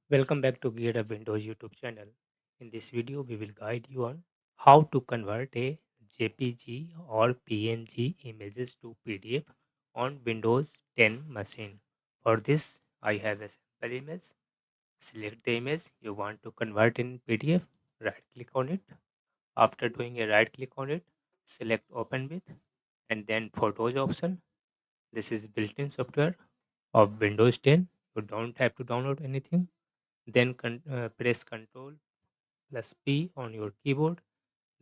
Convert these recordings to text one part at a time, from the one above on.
Welcome back to Gear Up Windows YouTube channel. In this video, we will guide you on how to convert a JPG or PNG images to PDF on Windows 10 machine. For this, I have a sample image. Select the image you want to convert in PDF. Right click on it. After doing a right click on it, select Open with and then Photos option. This is built-in software of Windows 10. You don't have to download anything. Then press Ctrl plus P on your keyboard.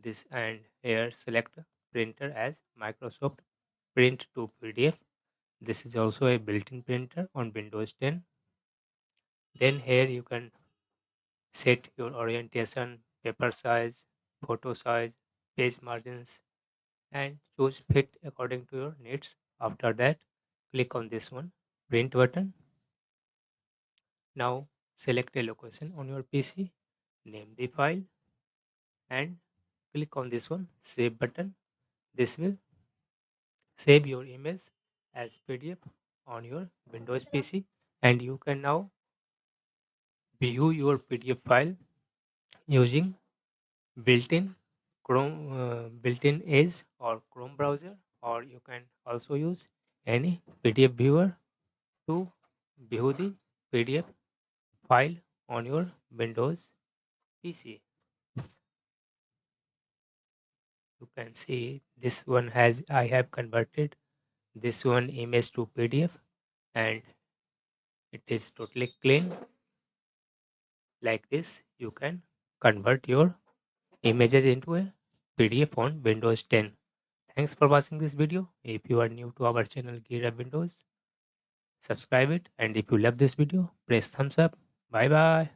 This and here select printer as Microsoft Print to PDF. This is also a built-in printer on Windows 10. Then here you can set your orientation, paper size, photo size, page margins, and choose fit according to your needs. After that, click on this one, print button. Now select a location on your PC, name the file, and click on this one, save button. This will save your image as PDF on your Windows PC, and you can now view your PDF file using built-in built-in Edge or Chrome browser, or you can also use any PDF viewer to view the PDF file on your Windows PC. You can see this one has I have converted this one image to PDF, and it is totally clean. Like this, you can convert your images into a PDF on Windows 10. Thanks for watching this video. If you are new to our channel Gear Up Windows, subscribe it, and if you love this video, press thumbs up. Bye bye.